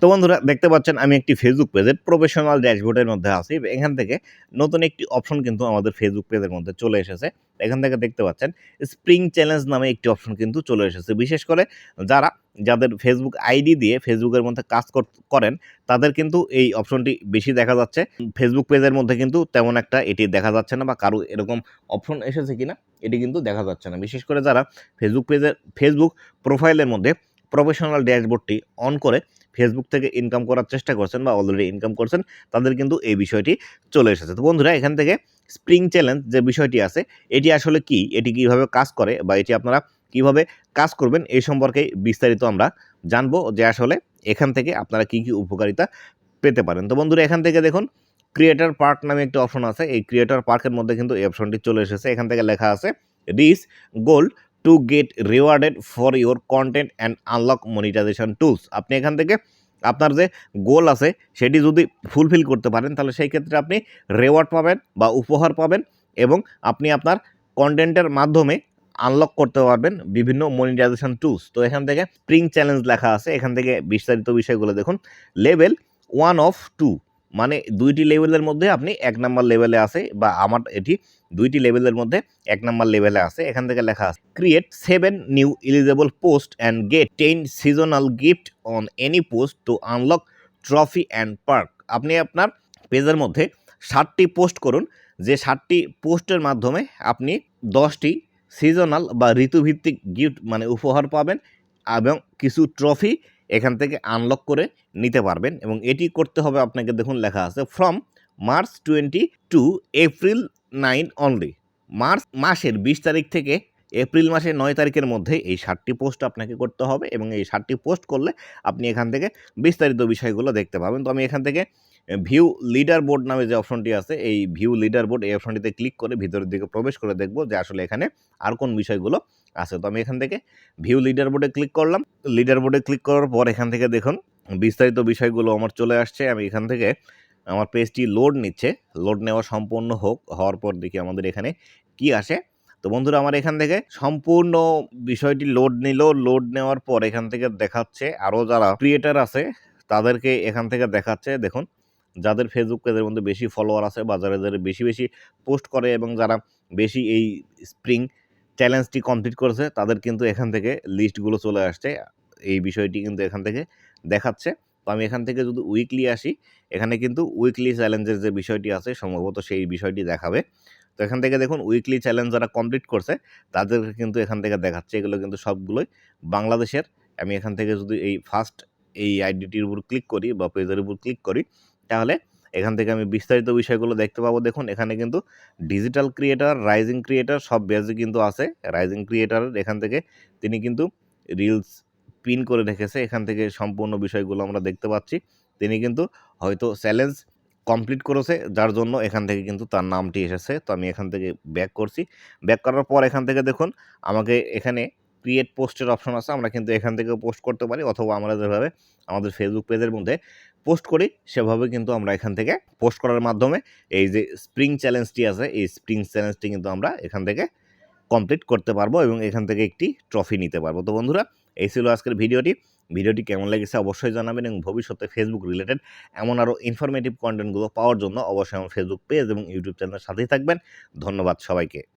তো বন্ধুরা দেখতে পাচ্ছেন আমি একটি ফেসবুক পেজের প্রফেশনাল ড্যাশবোর্ডের মধ্যে আছি। এখান থেকে নতুন একটি অপশন কিন্তু আমাদের ফেসবুক পেজের মধ্যে চলে এসেছে। এখান থেকে দেখতে পাচ্ছেন স্প্রিং চ্যালেঞ্জ নামে একটি অপশন কিন্তু চলে এসেছে। বিশেষ করে যাদের ফেসবুক আইডি দিয়ে ফেসবুকের মধ্যে কাজ করেন তাদের কিন্তু এই অপশনটি বেশি দেখা যাচ্ছে। ফেসবুক পেজের মধ্যে কিন্তু তেমন একটা এটি দেখা যাচ্ছে না, বা কারো এরকম অপশন এসেছে কিনা এটি কিন্তু দেখা যাচ্ছে না। বিশেষ করে যারা ফেসবুক প্রোফাইলের মধ্যে প্রফেশনাল ড্যাশবোর্ডটি অন করে ফেসবুক থেকে ইনকাম করার চেষ্টা করছেন বা অলরেডি ইনকাম করছেন, তাদের কিন্তু এই বিষয়টি চলে এসেছে। তো বন্ধুরা এখান থেকে স্প্রিং চ্যালেঞ্জ যে বিষয়টি আছে এটি আসলে কি, এটি কিভাবে কাজ করে, বা এটি আপনারা কিভাবে কাজ করবেন এই সম্পর্কে বিস্তারিত আমরা জানবো, যে আসলে এখান থেকে আপনারা কি কি উপকারিতা পেতে পারেন। তো বন্ধুরা এখান থেকে দেখুন ক্রিয়েটর পার্ক নামে একটি অপশন আছে। এই ক্রিয়েটর পার্কের মধ্যে কিন্তু এই অপশনটি চলে এসেছে। এখান থেকে লেখা আছে reach goal to get rewarded for your content and unlock monetisation tools. আপনি এখান থেকে আপনার যে গোল আছে সেটি যদি ফুলফিল করতে পারেন তাহলে সেই ক্ষেত্রে আপনি রেওয়ার্ড পাবেন বা উপহার পাবেন, এবং আপনি আপনার কন্টেন্টের মাধ্যমে আনলক করতে পারবেন বিভিন্ন মনিটাইজেশন টুলস। তো এখান থেকে স্প্রিং চ্যালেঞ্জ লেখা আছে। এখান থেকে বিস্তারিত বিষয়গুলো দেখুন। লেভেল 1 অফ 2, মানে 2টি লেভেলের মধ্যে আপনি 1 নাম্বার লেভেলে আছে, বা আমার এটি 2টি লেভেলের মধ্যে 1 নাম্বার লেভেলে আছে। এখান থেকে লেখা আছে create 7 new eligible post and get 10 seasonal gift on any post to unlock trophy and perk. আপনি আপনার পেজের মধ্যে 7টি পোস্ট করুন, যে 7টি পোস্টের মাধ্যমে আপনি 10টি সিজনাল বা ঋতুভিত্তিক গিফট মানে উপহার পাবেন, এবং কিছু ট্রফি এখান থেকে আনলক করে নিতে পারবেন। এবং এটি করতে হবে আপনাকে, দেখুন লেখা আছে from March 20 to April 9 only. March মাসের 20 তারিখ থেকে এপ্রিল মাসের 9 তারিখের মধ্যে এই 7টি পোস্ট আপনাকে করতে হবে, এবং এই 7টি পোস্ট করলে আপনি এখান থেকে বিস্তারিত বিষয়গুলো দেখতে পাবেন। তো আমি এখান থেকে ভিউ লিডার বোর্ড নামে যে অপশনটি আছে, এই ভিউ লিডার বোর্ড এই অপশনটিতে ক্লিক করে ভিতরের দিকে প্রবেশ করে দেখব যে আসলে এখানে আর কোন বিষয়গুলো আছে। তো আমি এখান থেকে ভিউ লিডার বোর্ডে ক্লিক করলাম। লিডার বোর্ডে ক্লিক করার পর এখান থেকে দেখুন বিস্তারিত বিষয়গুলো আমার চলে আসছে। আমি এখান থেকে আমার পেজটি লোড নিচ্ছে। লোড নেওয়া সম্পূর্ণ হওয়ার পর দেখি আমাদের এখানে কি আসে। তো বন্ধুরা আমার এখান থেকে সম্পূর্ণ বিষয়টি লোড নিল। লোড নেওয়ার পর এখান থেকে দেখাচ্ছে আরও যারা ক্রিয়েটার আছে তাদেরকে এখান থেকে দেখাচ্ছে। দেখুন যাদের ফেসবুক পেজের মধ্যে বেশি ফলোয়ার আছে, বা যারা বেশি বেশি পোস্ট করে, এবং যারা বেশি এই স্প্রিং চ্যালেঞ্জটি কমপ্লিট করেছে, তাদের কিন্তু এখান থেকে লিস্টগুলো চলে আসছে। এই বিষয়টি কিন্তু এখান থেকে দেখাচ্ছে। তো আমি এখান থেকে যদি উইকলি আসি, এখানে কিন্তু উইকলি চ্যালেঞ্জের যে বিষয়টি আছে সম্ভবত সেই বিষয়টি দেখাবে। তো এখান থেকে দেখুন উইকলি চ্যালেঞ্জ যারা কমপ্লিট করছে তাদেরকে কিন্তু এখান থেকে দেখাচ্ছে। এগুলো কিন্তু সবগুলোই বাংলাদেশের। আমি এখান থেকে যদি এই ফার্স্ট এই আইডিটির উপর ক্লিক করি বা পেজের উপর ক্লিক করি, তাহলে এখান থেকে আমি বিস্তারিত বিষয়গুলো দেখতে পাবো। দেখুন এখানে কিন্তু ডিজিটাল ক্রিয়েটার, রাইজিং ক্রিয়েটার সব বেজে কিন্তু আছে। রাইজিং ক্রিয়েটারের এখান থেকে তিনি কিন্তু রিলস পিন করে রেখেছে। এখান থেকে সম্পূর্ণ বিষয়গুলো আমরা দেখতে পাচ্ছি। তিনি কিন্তু হয়তো চ্যালেঞ্জ কমপ্লিট করেছে, যার জন্য এখান থেকে কিন্তু তার নামটি এসেছে। তো আমি এখান থেকে ব্যাক করছি। ব্যাক করার পর এখান থেকে দেখুন আমাকে এখানে ক্রিয়েট পোস্টের অপশন আছে। আমরা কিন্তু এখান থেকেও পোস্ট করতে পারি, অথবা আমরা যেভাবে আমাদের ফেসবুক পেজের মধ্যে পোস্ট করি সেভাবে কিন্তু আমরা এখান থেকে পোস্ট করার মাধ্যমে এই যে স্প্রিং চ্যালেঞ্জটি আছে এই স্প্রিং চ্যালেঞ্জটি কিন্তু আমরা এখান থেকে কমপ্লিট করতে পারবো, এবং এখান থেকে একটি ট্রফি নিতে পারবো। তো বন্ধুরা এই ছিল আজকের ভিডিওটি কেমন লেগেছে অবশ্যই জানাবেন, এবং ভবিষ্যতে ফেসবুক রিলেটেড এমন আরও ইনফরমেটিভ কন্টেন্টগুলো পাওয়ার জন্য অবশ্যই আমার ফেসবুক পেজ এবং ইউটিউব চ্যানেলের সাথেই থাকবেন। ধন্যবাদ সবাইকে।